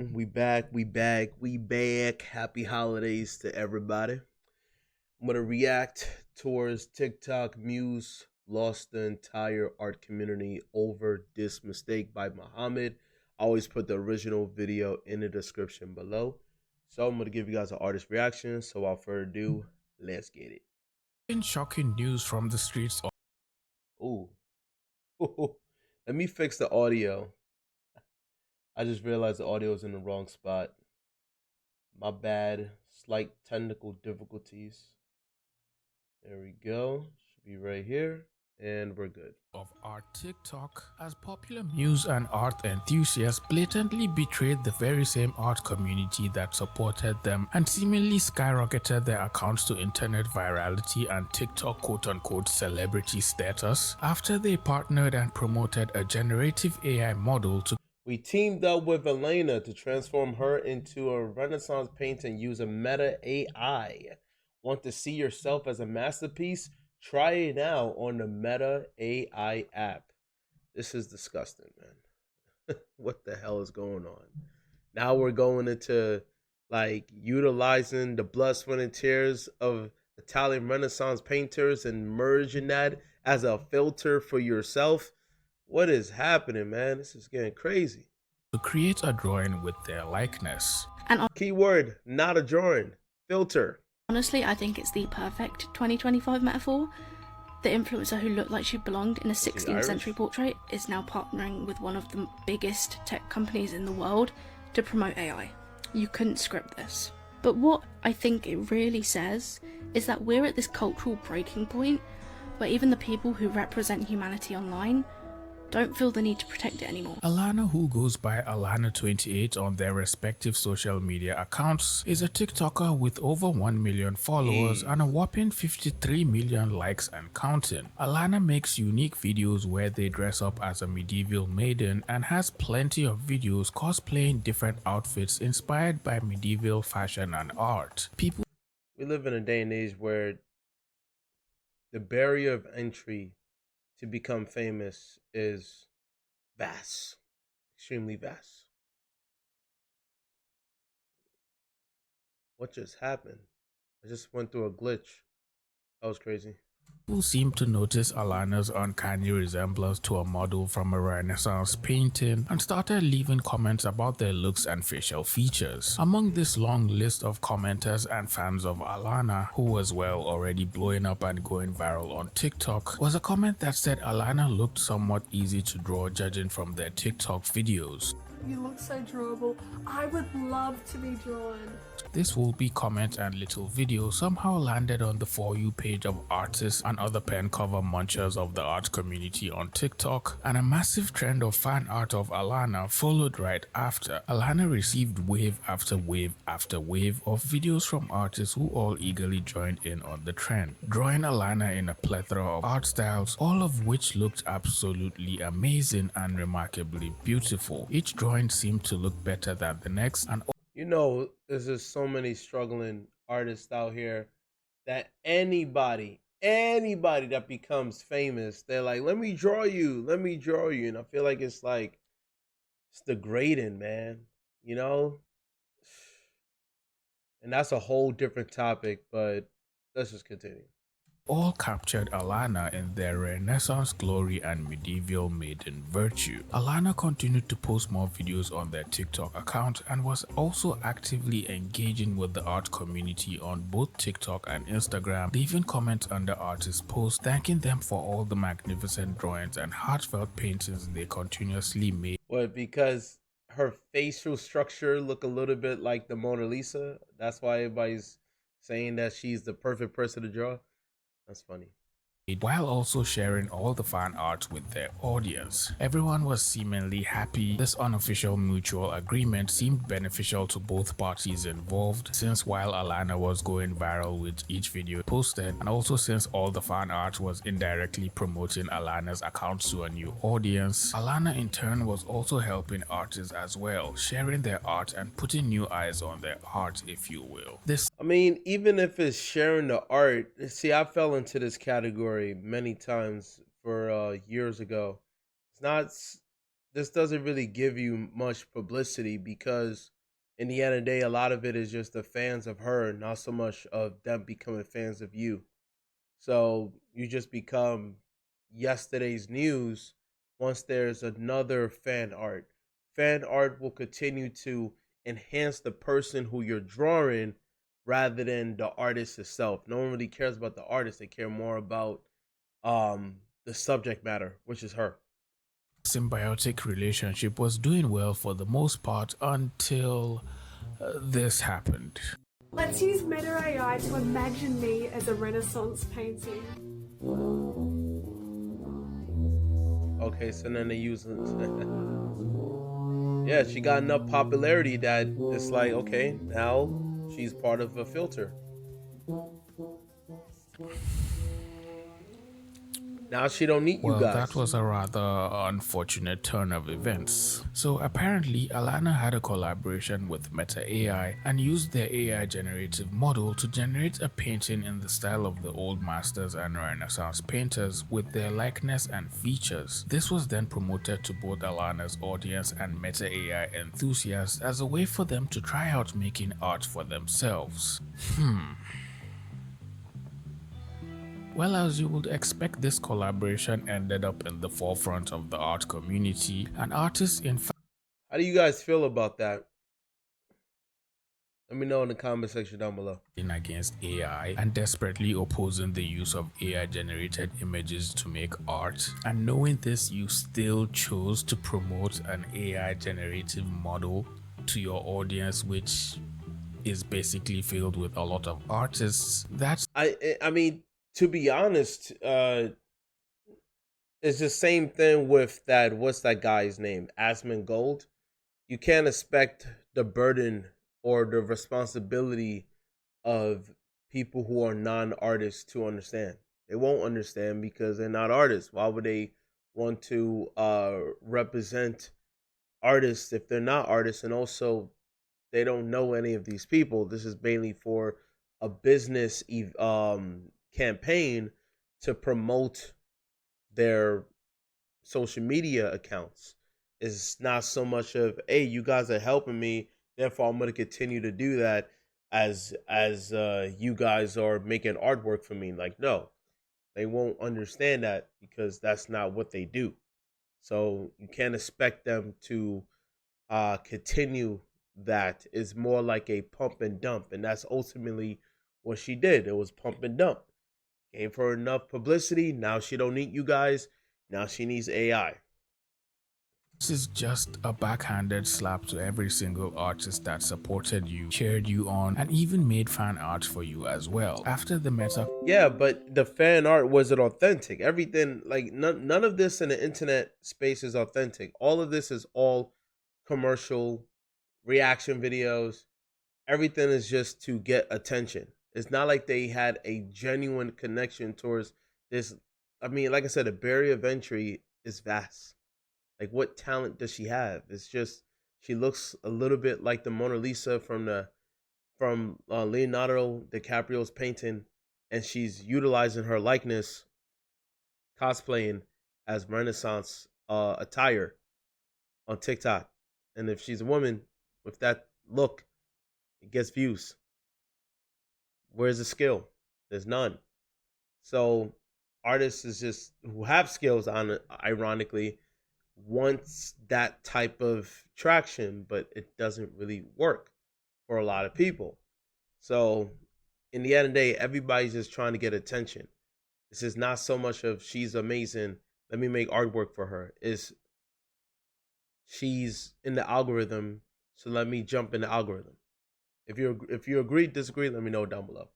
We back. Happy holidays to everybody. I'm gonna react towards TikTok Muse lost the entire art community over this mistake by Muhammad. I always put the original video in the description below. So I'm gonna give you guys an artist reaction. So without further ado, let's get it. Shocking news from the streets of Ooh. Let me fix the audio. I just realized the audio is in the wrong spot. My bad. Slight technical difficulties. There we go. Should be right here. And we're good. art TikTok, as popular muse and art enthusiasts blatantly betrayed the very same art community that supported them and seemingly skyrocketed their accounts to internet virality and TikTok quote-unquote celebrity status after they partnered and promoted a generative AI model to We teamed up with Elena to transform her into a Renaissance painter and use a meta AI. Want to see yourself as a masterpiece? Try it out on the Meta AI app. This is disgusting, man. What the hell is going on? Now we're going into like utilizing the blood, sweat, and tears of Italian Renaissance painters and merging that as a filter for yourself. What is happening, man? This is getting crazy. create a drawing with their likeness. And Keyword, not a drawing. Filter. honestly, I think it's the perfect 2025 metaphor. The influencer who looked like she belonged in a 16th century portrait is now partnering with one of the biggest tech companies in the world to promote AI. You couldn't script this. But what I think it really says is that we're at this cultural breaking point where even the people who represent humanity online don't feel the need to protect it anymore. Alana, who goes by Alana28 on their respective social media accounts, is a TikToker with over 1 million followers and a whopping 53 million likes and counting. Alana makes unique videos where they dress up as a medieval maiden and has plenty of videos cosplaying different outfits inspired by medieval fashion and art. We live in a day and age where the barrier of entry to become famous is vast, extremely vast. What just happened? I just went through a glitch. That was crazy. People seem to notice Alana's uncanny resemblance to a model from a Renaissance painting and started leaving comments about their looks and facial features. Among this long list of commenters and fans of Alana, who was already blowing up and going viral on TikTok, was a comment that said Alana looked somewhat easy to draw judging from their TikTok videos. You look so drawable. I would love to be drawn. This will be comment and little video somehow landed on the For You page of artists and other pen cover munchers of the art community on TikTok, and a massive trend of fan art of Alana followed right after. Alana received wave after wave after wave of videos from artists who all eagerly joined in on the trend, drawing Alana in a plethora of art styles, all of which looked absolutely amazing and remarkably beautiful. Each drawing seemed to look better than the next, and You know, there's just so many struggling artists out here that anybody that becomes famous, they're like, let me draw you, let me draw you. And I feel like it's degrading, man. You know? And that's a whole different topic, but let's just continue. all captured Alana in their Renaissance glory and medieval maiden virtue. Alana continued to post more videos on their TikTok account and was also actively engaging with the art community on both TikTok and Instagram, leaving comments under artists' posts thanking them for all the magnificent drawings and heartfelt paintings they continuously made. What, because her facial structure look a little bit like the Mona Lisa? That's why everybody's saying that she's the perfect person to draw? That's funny. While also sharing all the fan art with their audience. Everyone was seemingly happy. This unofficial mutual agreement seemed beneficial to both parties involved, since while Alana was going viral with each video posted, and also since all the fan art was indirectly promoting Alana's accounts to a new audience, Alana in turn was also helping artists as well, sharing their art and putting new eyes on their art, if you will. I mean, even if it's sharing the art, see, I fell into this category many times for years ago. It's not this doesn't really give you much publicity because in the end of the day, a lot of it is just the fans of her, not so much of them becoming fans of you. So you just become yesterday's news once there's another fan art. Fan art will continue to enhance the person who you're drawing rather than the artist itself. No one really cares about the artist. They care more about the subject matter, which is her. Symbiotic relationship was doing well for the most part until this happened. Let's use Meta AI to imagine me as a Renaissance painting. Okay, so then they use yeah, she got enough popularity that it's like, okay, now she's part of a filter. Now she don't need you Well, guys. that was a rather unfortunate turn of events. So apparently, Alana had a collaboration with Meta AI and used their AI generative model to generate a painting in the style of the old masters and Renaissance painters with their likeness and features. This was then promoted to both Alana's audience and Meta AI enthusiasts as a way for them to try out making art for themselves. Well, as you would expect, this collaboration ended up in the forefront of the art community, and artists in fact How do you guys feel about that? Let me know in the comment section down below. against AI and desperately opposing the use of AI generated images to make art. And knowing this, you still chose to promote an AI generative model to your audience, which is basically filled with a lot of artists. That's I mean, to be honest, it's the same thing with that. What's that guy's name? Asmon Gold. You can't expect the burden or the responsibility of people who are non-artists to understand. They won't understand because they're not artists. Why would they want to represent artists if they're not artists? And also, they don't know any of these people. This is mainly for a business campaign to promote their social media accounts. It's not so much of, hey, you guys are helping me, therefore I'm going to continue to do that as you guys are making artwork for me. Like, no, they won't understand that because that's not what they do. So you can't expect them to continue that. It's more like a pump and dump, and that's ultimately what she did. It was pump and dump. Gave her enough publicity. Now she don't need you guys. Now she needs AI. This is just a backhanded slap to every single artist that supported you, cheered you on, and even made fan art for you as well. After the Meta, Yeah, but the fan art wasn't authentic. Everything, like none of this in the internet space is authentic. All of this is all commercial reaction videos. Everything is just to get attention. It's not like they had a genuine connection towards this. I mean, like I said, the barrier of entry is vast. Like, what talent does she have? It's just she looks a little bit like the Mona Lisa from Leonardo DiCaprio's painting, and she's utilizing her likeness, cosplaying as Renaissance attire on TikTok. And if she's a woman with that look, it gets views. Where's the skill? There's none. So artists is just who have skills on it, ironically, wants that type of traction, but it doesn't really work for a lot of people. So in the end of the day, everybody's just trying to get attention. This is not so much of she's amazing, let me make artwork for her. It's she's in the algorithm, so let me jump in the algorithm. If you agree, disagree, let me know down below.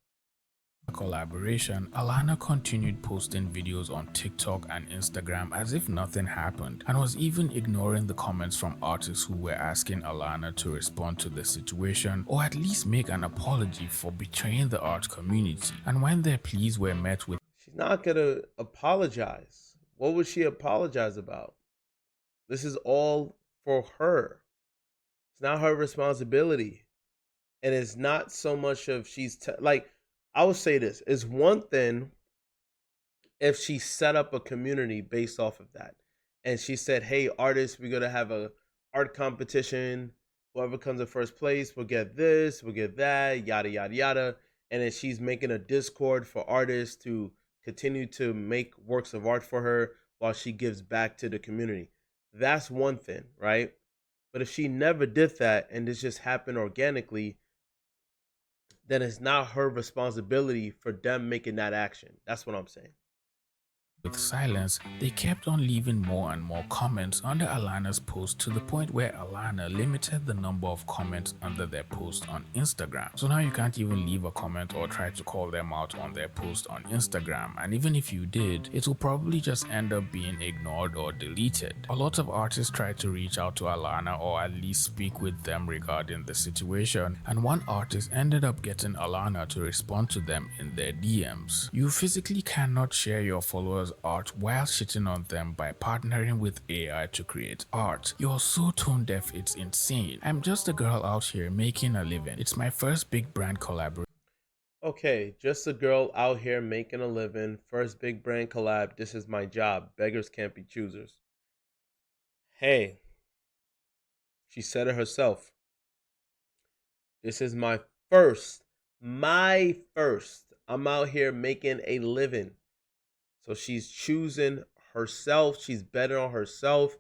collaboration, Alana continued posting videos on TikTok and Instagram as if nothing happened, and was even ignoring the comments from artists who were asking Alana to respond to the situation or at least make an apology for betraying the art community. And when their pleas were met with, She's not gonna apologize. What would she apologize about? This is all for her. It's not her responsibility. And it's not so much of like, I would say this. It's one thing if she set up a community based off of that. and she said, "Hey, artists, we're gonna have a art competition. Whoever comes in first place will get this, will get that, yada yada yada." And then she's making a Discord for artists to continue to make works of art for her while she gives back to the community. That's one thing, right? But if she never did that and this just happened organically, then it's not her responsibility for them making that action. That's what I'm saying. With silence, they kept on leaving more and more comments under Alana's post to the point where Alana limited the number of comments under their post on Instagram. So now you can't even leave a comment or try to call them out on their post on Instagram, and even if you did, it will probably just end up being ignored or deleted. A lot of artists tried to reach out to Alana or at least speak with them regarding the situation, and one artist ended up getting Alana to respond to them in their DMs. You physically cannot share your followers' art while shitting on them by partnering with AI to create art. You're so tone deaf, it's insane. I'm just a girl out here making a living. It's my first big brand collaboration. Okay, just a girl out here making a living. First big brand collab. This is my job. Beggars can't be choosers. Hey, she said it herself. This is my first. My first. I'm out here making a living. So she's choosing herself. She's betting on herself.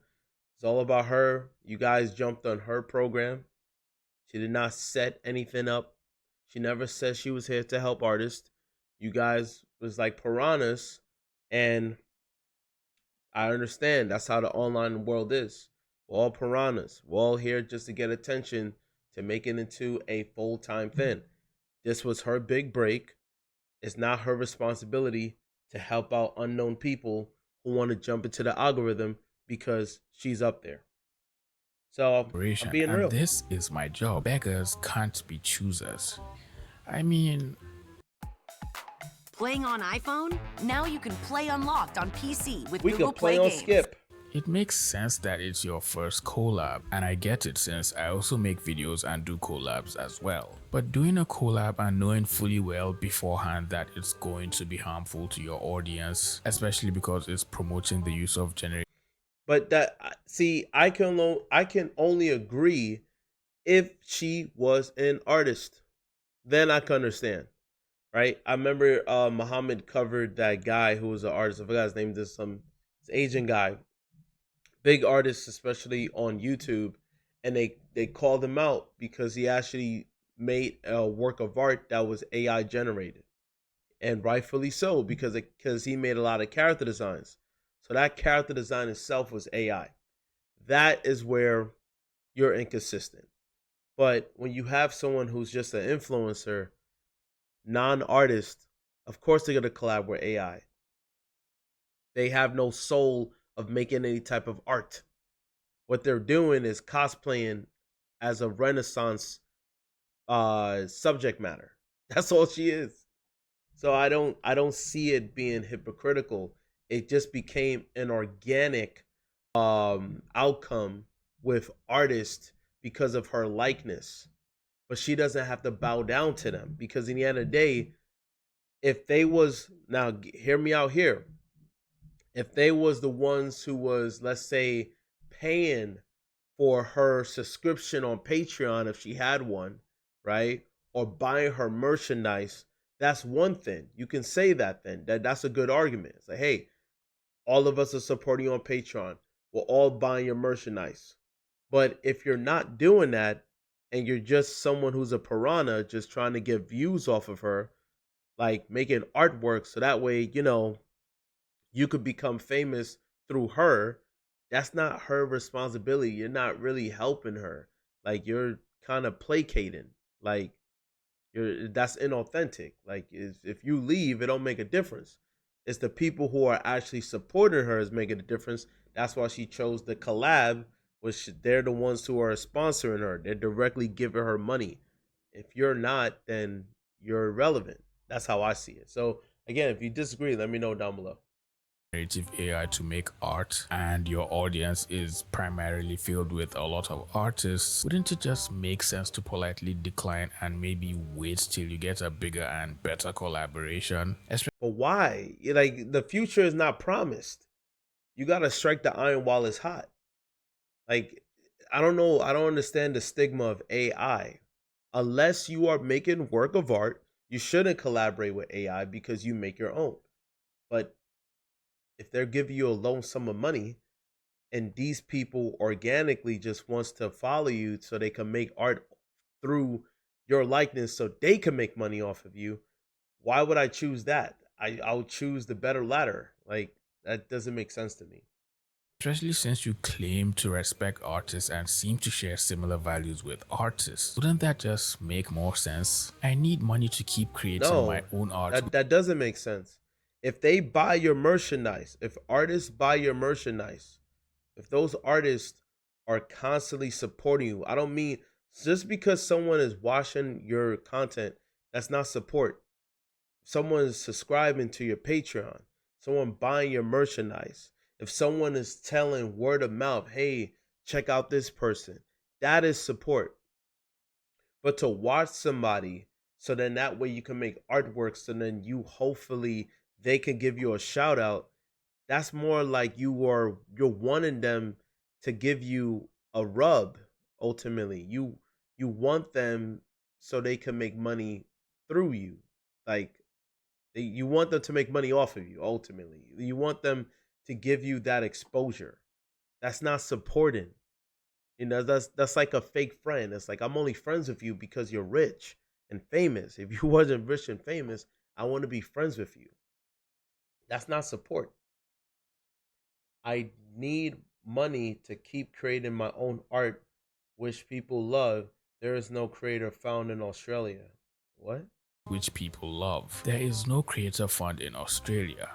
It's all about her. You guys jumped on her program. She did not set anything up. She never said she was here to help artists. You guys was like piranhas. And I understand that's how the online world is. We're all piranhas. We're all here just to get attention, to make it into a full-time thing. This was her big break. It's not her responsibility to help out unknown people who want to jump into the algorithm because she's up there. So I'm being real. This is my job. Beggars can't be choosers. I mean, playing on iPhone? Now you can play unlocked on PC with we Google could play Play on Games. Skip. it makes sense that it's your first collab, and I get it since I also make videos and do collabs as well. But doing a collab and knowing fully well beforehand that it's going to be harmful to your audience, especially because it's promoting the use of generic. But that, see, I can only agree if she was an artist. Then I can understand, right? I remember Muhammad covered that guy who was an artist. I forgot his name. This Asian guy, big artist, especially on YouTube, and they called him out because he actually made a work of art that was AI generated, and rightfully so because he made a lot of character designs. So that character design itself was AI. That is where you're inconsistent. But when you have someone who's just an influencer, non-artist, of course they're going to collab with AI. They have no soul of making any type of art. What they're doing is cosplaying as a Renaissance subject matter. That's all she is. So I don't see it being hypocritical. It just became an organic outcome with artists because of her likeness. But she doesn't have to bow down to them, because in the end of the day, if they was, now hear me out here, if they was the ones who was, let's say, paying for her subscription on Patreon, if she had one, right, or buying her merchandise, that's one thing. You can say that then. That's a good argument. It's like, hey, all of us are supporting you on Patreon. We're all buying your merchandise. But if you're not doing that, and you're just someone who's a piranha just trying to get views off of her, like making artwork so that way, you could become famous through her, that's not her responsibility. You're not really helping her. Like, you're kind of placating. Like, that's inauthentic. Like, if you leave, it don't make a difference. It's the people who are actually supporting her is making a difference. That's why she chose the collab, which they're the ones who are sponsoring her. They're directly giving her money. If you're not, then you're irrelevant. That's how I see it. So again, if you disagree, let me know down below. Generative AI to make art, and your audience is primarily filled with a lot of artists, wouldn't it just make sense to politely decline and maybe wait till you get a bigger and better collaboration? But why? Like, the future is not promised. You got to strike the iron while it's hot. Like, I don't know. I don't understand the stigma of AI. Unless you are making work of art, you shouldn't collaborate with AI because you make your own. But if they're giving you a loan sum of money and these people organically just wants to follow you so they can make art through your likeness so they can make money off of you, why would I choose that? I'll choose the better ladder. Like, that doesn't make sense to me. Especially since you claim to respect artists and seem to share similar values with artists. Wouldn't that just make more sense? I need money to keep creating my No, own art. that doesn't make sense. If they buy your merchandise, if artists buy your merchandise, if those artists are constantly supporting you, I don't mean just because someone is watching your content, that's not support. Someone is subscribing to your Patreon, someone buying your merchandise, if someone is telling word of mouth, hey, check out this person, that is support. But to watch somebody so then that way you can make artwork so then you hopefully they can give you a shout out, that's more like you're wanting them to give you a rub. Ultimately, you want them so they can make money through you. Like, you want them to make money off of you. Ultimately, you want them to give you that exposure. That's not supporting. That's like a fake friend. It's like, I'm only friends with you because you're rich and famous. If you wasn't rich and famous, I want to be friends with you. That's not support. I need money to keep creating my own art, which people love. There is no creator found in Australia. What? Which people love. There is no creator fund in Australia.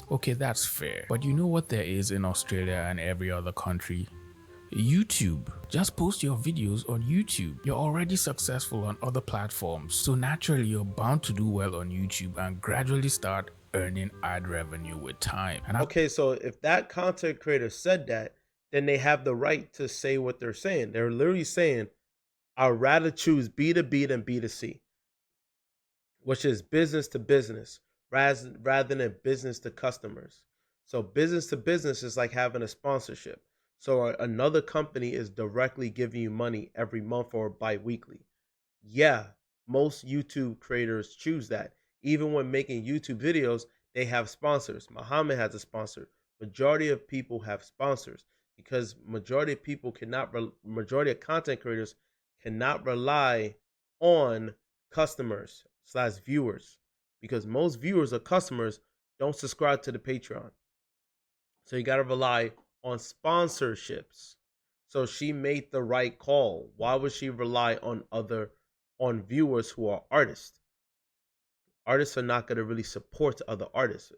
Okay, that's fair. But you know what there is in Australia and every other country? YouTube. Just post your videos on YouTube. You're already successful on other platforms, so naturally you're bound to do well on YouTube and gradually start earning ad revenue with time. Okay, so if that content creator said that, then they have the right to say what they're saying. They're literally saying, I'd rather choose B2B than B2C, which is business to business rather than business to customers. So business to business is like having a sponsorship. So another company is directly giving you money every month or bi-weekly. Yeah, most YouTube creators choose that. Even when making YouTube videos, they have sponsors. Muhammad has a sponsor. Majority of people have sponsors because majority of content creators cannot rely on customers / viewers, because most viewers or customers don't subscribe to the Patreon. So you got to rely on sponsorships. So she made the right call. Why would she rely on viewers who are artists? Artists are not going to really support other artists.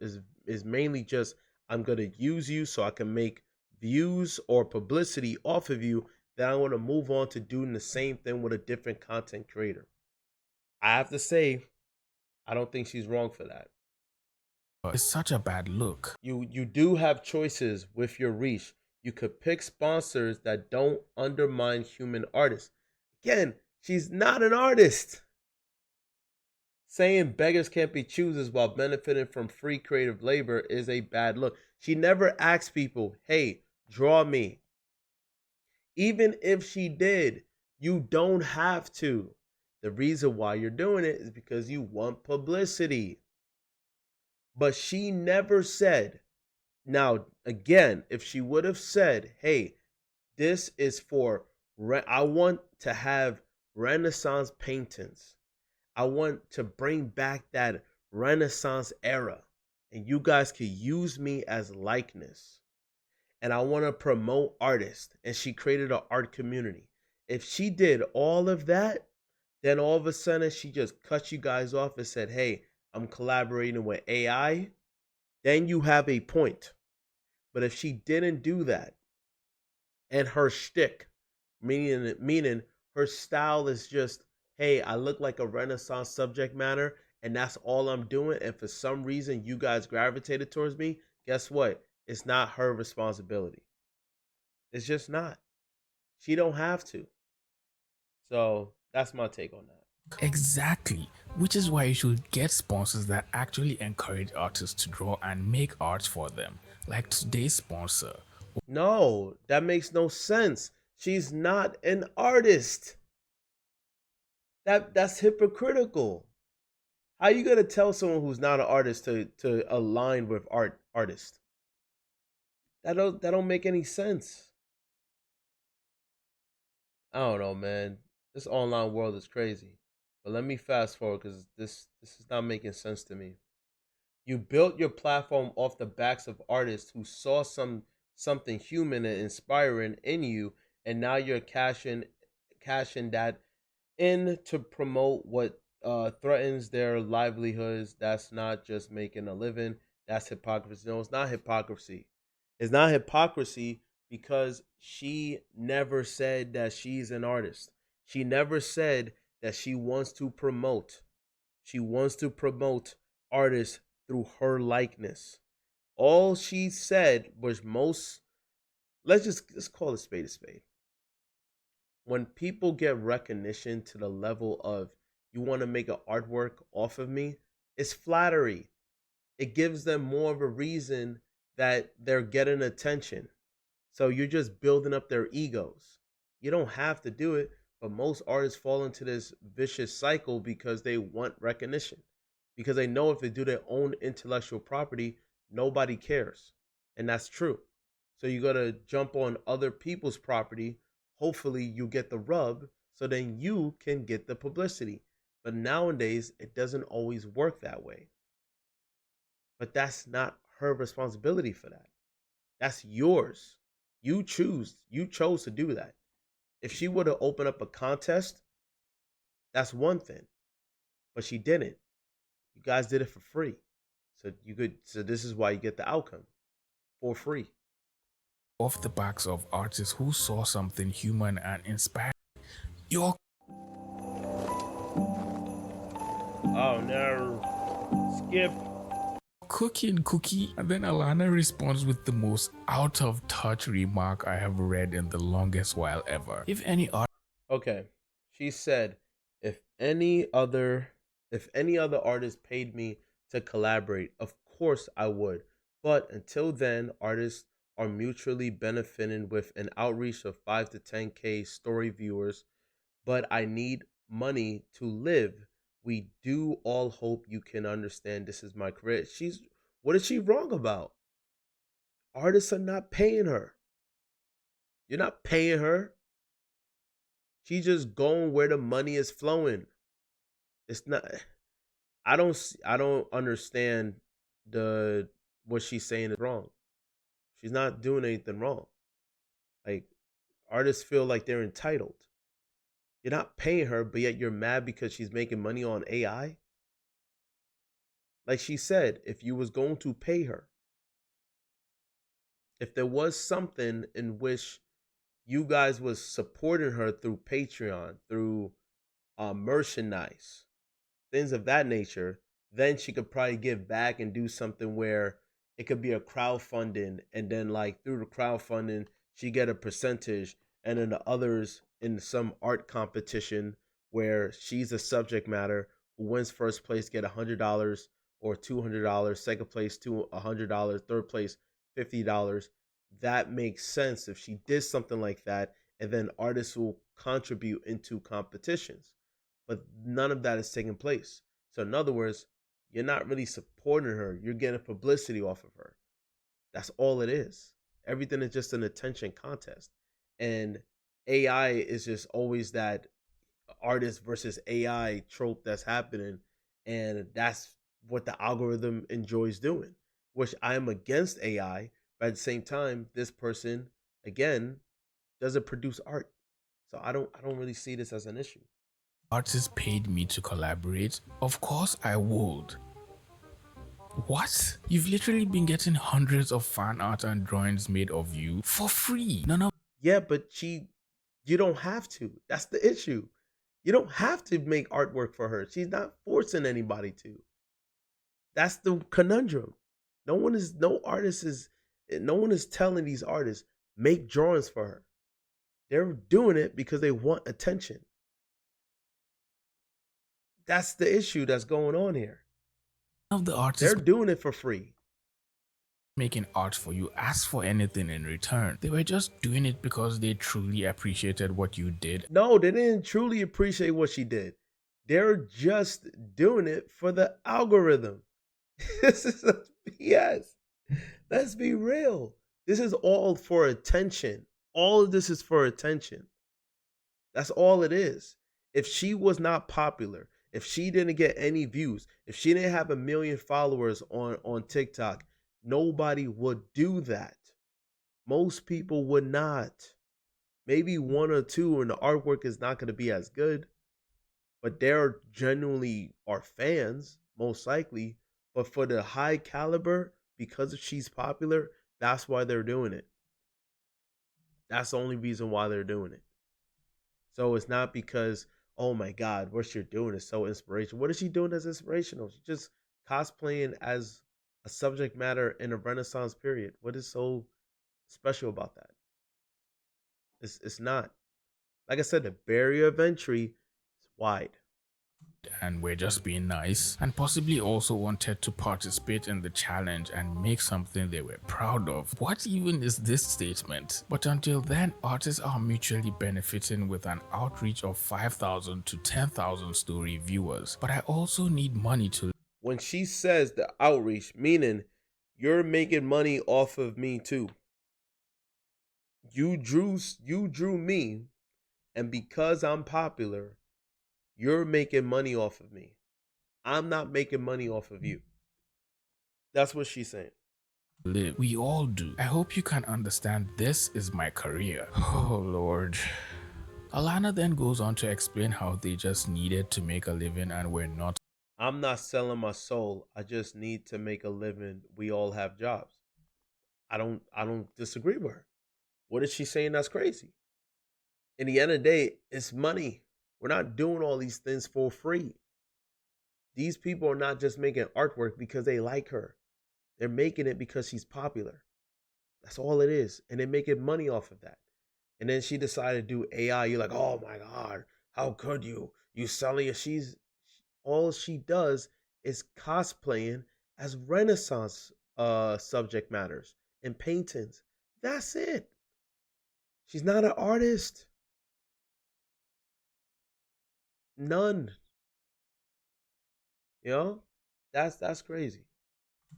Is mainly just, I'm going to use you so I can make views or publicity off of you. Then I want to move on to doing the same thing with a different content creator. I have to say, I don't think she's wrong for that. It's such a bad look. You do have choices with your reach. You could pick sponsors that don't undermine human artists. Again, she's not an artist. Saying beggars can't be choosers while benefiting from free creative labor is a bad look. She never asked people, hey, draw me. Even if she did, you don't have to. The reason why you're doing it is because you want publicity. But she never said. Now, again, if she would have said, hey, this is for, I want to have Renaissance paintings. I want to bring back that Renaissance era, and you guys can use me as likeness. And I want to promote artists, and she created an art community. If she did all of that, then all of a sudden she just cut you guys off and said, hey, I'm collaborating with AI, then you have a point. But if she didn't do that, and her shtick, meaning her style is just, hey, I look like a Renaissance subject matter, and that's all I'm doing, and for some reason you guys gravitated towards me, guess what? It's not her responsibility. It's just not. She don't have to. So that's my take on that. Exactly, which is why you should get sponsors that actually encourage artists to draw and make art for them. like today's sponsor. No, that makes no sense. She's not an artist. That's hypocritical. How you gonna tell someone who's not an artist to align with artists? That don't make any sense. I don't know, man. This online world is crazy. But let me fast forward because this is not making sense to me. You built your platform off the backs of artists who saw something human and inspiring in you, and now you're cashing that in to promote what threatens their livelihoods. That's not just making a living. That's hypocrisy. No, it's not hypocrisy. It's not hypocrisy because she never said that she's an artist. She never said that she wants to promote. She wants to promote artists through her likeness. All she said was let's call a spade a spade. When people get recognition to the level of you want to make an artwork off of me, it's flattery. It gives them more of a reason that they're getting attention. So you're just building up their egos. You don't have to do it, but most artists fall into this vicious cycle because they want recognition. Because they know if they do their own intellectual property, nobody cares. And that's true. So you got to jump on other people's property. Hopefully you get the rub so then you can get the publicity. But nowadays, it doesn't always work that way. But that's not her responsibility for that. That's yours. You chose to do that. If she would have opened up a contest, that's one thing. But she didn't. You guys did it for free. So this is why you get the outcome. For free. Off the backs of artists who saw something human and inspired. You're Oh no. Skip. cooking cookie. And then Alana responds with the most out of touch remark I have read in the longest while ever. If any Okay. She said, if any other artist paid me to collaborate, of course I would. But until then, artists are mutually benefiting with an outreach of 5 to 10K story viewers, but I need money to live. We do all hope you can understand this is my career. What is she wrong about? Artists are not paying her. You're not paying her. She's just going where the money is flowing. It's not I don't understand what she's saying is wrong. She's not doing anything wrong. Like artists feel like they're entitled. You're not paying her, but yet you're mad because she's making money on AI. Like she said, if you was going to pay her, if there was something in which you guys was supporting her through Patreon, through merchandise, things of that nature, then she could probably give back and do something where it could be a crowdfunding, and then like through the crowdfunding, she get a percentage, and then the others in some art competition where she's a subject matter who wins first place get $100 or $200, second place to $100, third place $50. That makes sense if she did something like that, and then artists will contribute into competitions. But none of that is taking place. So in other words, you're not really supporting her. You're getting publicity off of her. That's all it is. Everything is just an attention contest. And AI is just always that artist versus AI trope that's happening. And that's what the algorithm enjoys doing, which I am against AI. But at the same time, this person, again, doesn't produce art. So I don't really see this as an issue. artists paid me to collaborate, of course I would. What? You've literally been getting hundreds of fan art and drawings made of you for free. None of Yeah, but you don't have to. That's the issue. You don't have to make artwork for her. She's not forcing anybody to. That's the conundrum. No one is telling these artists make drawings for her. They're doing it because they want attention. That's the issue that's going on here. of the artists They're doing it for free. making art for you ask for anything in return. They were just doing it because they truly appreciated what you did. No, they didn't truly appreciate what she did. They're just doing it for the algorithm. This is a BS. Let's be real. This is all for attention. All of this is for attention. That's all it is. If she was not popular, if she didn't get any views, if she didn't have 1 million followers on TikTok, nobody would do that. Most people would not. Maybe one or two, and the artwork is not going to be as good, but there genuinely are fans, most likely. But for the high caliber, because she's popular, that's why they're doing it. That's the only reason why they're doing it. So it's not because, oh my God, what you're doing is so inspirational. What is she doing that's inspirational? She's just cosplaying as a subject matter in a Renaissance period. What is so special about that? It's not. Like I said, the barrier of entry is wide. And we're just being nice, and possibly also wanted to participate in the challenge and make something they were proud of. What even is this statement? But until then, artists are mutually benefiting with an outreach of 5,000 to 10,000 story viewers. But I also need money to. When she says the outreach, meaning you're making money off of me too. You drew me, and because I'm popular, you're making money off of me. I'm not making money off of you. That's what she's saying. Live. We all do. I hope you can understand this is my career. Oh Lord. Alana then goes on to explain how they just needed to make a living and were not. I'm not selling my soul. I just need to make a living. We all have jobs. I don't disagree with her. What is she saying that's crazy? In the end of the day, it's money. We're not doing all these things for free. These people are not just making artwork because they like her. They're making it because she's popular. That's all it is. And they're making money off of that. And then she decided to do AI. You're like, oh my God, how could you? You selling it? All she does is cosplaying as Renaissance subject matters and paintings. That's it. She's not an artist. None. You know? That's crazy.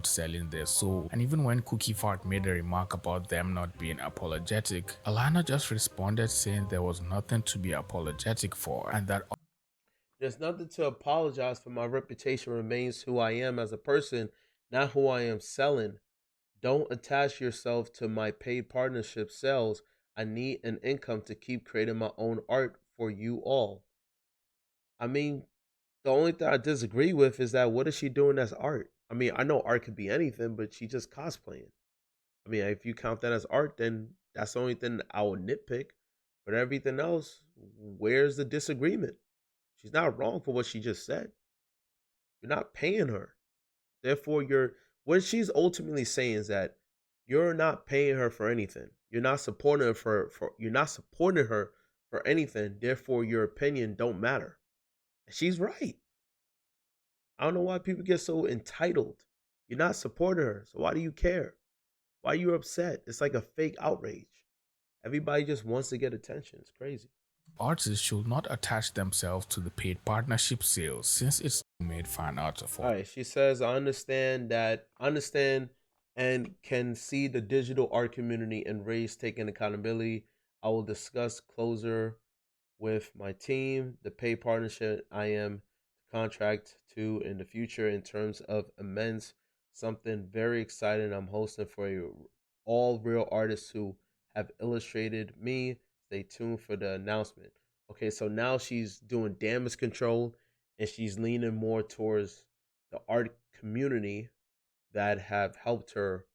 Selling their soul. And even when Cookie Fart made a remark about them not being apologetic, Alana just responded saying there was nothing to be apologetic for, and that there's nothing to apologize for. My reputation remains who I am as a person, not who I am selling. Don't attach yourself to my paid partnership sales. I need an income to keep creating my own art for you all. I mean, the only thing I disagree with is that what is she doing as art? I mean, I know art could be anything, but she just cosplaying. I mean, if you count that as art, then that's the only thing I would nitpick. But everything else, where's the disagreement? She's not wrong for what she just said. You're not paying her. Therefore, what she's ultimately saying is that you're not paying her for anything. You're not supporting her you're not supporting her for anything. Therefore, your opinion don't matter. And she's right. I don't know why people get so entitled. You're not supporting her, so why do you care? Why are you upset? It's like a fake outrage. Everybody just wants to get attention. It's crazy. artists should not attach themselves to the paid partnership sales since it's made fan art affordable. All right, she says, I understand and can see the digital art community and raise taking accountability. I will discuss closer with my team, the pay partnership I am contract to in the future in terms of immense, something very exciting I'm hosting for you. All real artists who have illustrated me. Stay tuned for the announcement. Okay, so now she's doing damage control and she's leaning more towards the art community that have helped her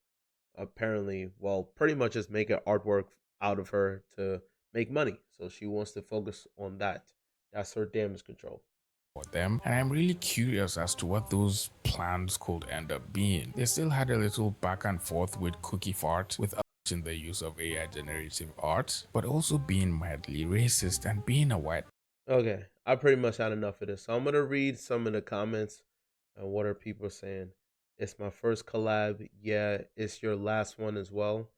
apparently, well, pretty much just make an artwork out of her to make money. So she wants to focus on that. That's her damage control. For them, and I'm really curious as to what those plans could end up being. They still had a little back and forth with Cookie Fart with in the use of AI generative art, but also being mildly racist and being a white. Okay, I pretty much had enough of this. So I'm gonna read some of the comments and what are people saying. It's my first collab. Yeah, it's your last one as well.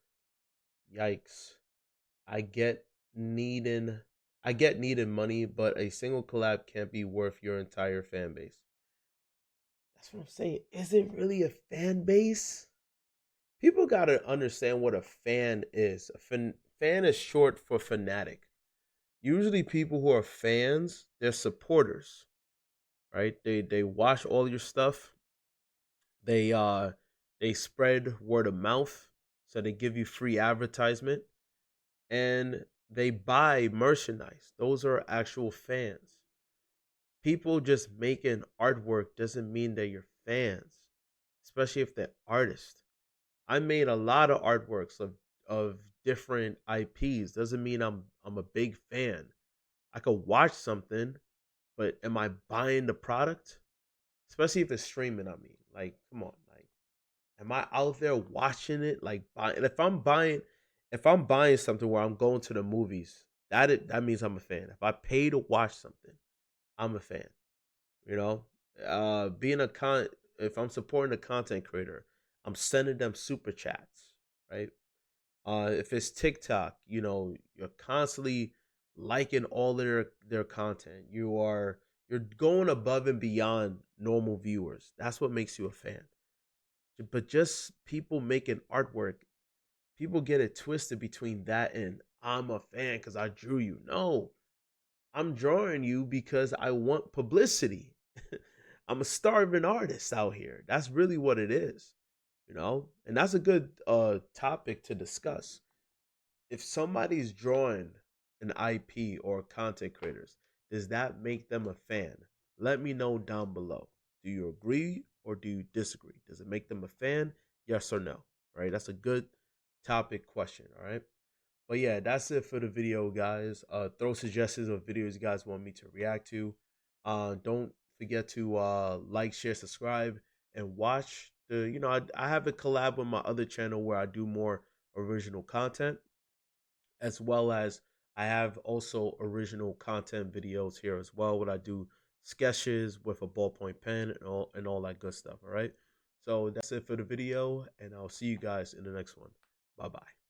Yikes. I get needing I get needing money, but a single collab can't be worth your entire fan base. That's what I'm saying. Is it really a fan base? People gotta understand what a fan is. Fan is short for fanatic. Usually people who are fans, they're supporters, right? They watch all your stuff. They they spread word of mouth, so they give you free advertisement, and they buy merchandise. Those are actual fans. People just making artwork doesn't mean that you're fans, especially if they're artists. I made a lot of artworks of different IPs. Doesn't mean I'm a big fan. I could watch something, but am I buying the product? Especially if it's streaming, I mean. Like, come on, like, am I out there watching it? Like, buying? If I'm buying something where I'm going to the movies, that means I'm a fan. If I pay to watch something, I'm a fan. You know, being a if I'm supporting a content creator, I'm sending them super chats, right? If it's TikTok, you know, you're constantly liking all their content. You're going above and beyond normal viewers. That's what makes you a fan. But just people making artwork, people get it twisted between that and I'm a fan because I drew you. No, I'm drawing you because I want publicity. I'm a starving artist out here. That's really what it is, you know? And that's a good topic to discuss. If somebody's drawing an IP or content creators, does that make them a fan? Let me know down below. Do you agree or do you disagree? Does it make them a fan? Yes or no? All right? That's a good topic question, all right? But yeah, that's it for the video, guys. Throw suggestions of videos you guys want me to react to. Don't forget to like, share, subscribe, and watch the. You know, I have a collab with my other channel where I do more original content, as well as I have also original content videos here as well, where I do sketches with a ballpoint pen and all that good stuff. All right. So that's it for the video, and I'll see you guys in the next one. Bye bye.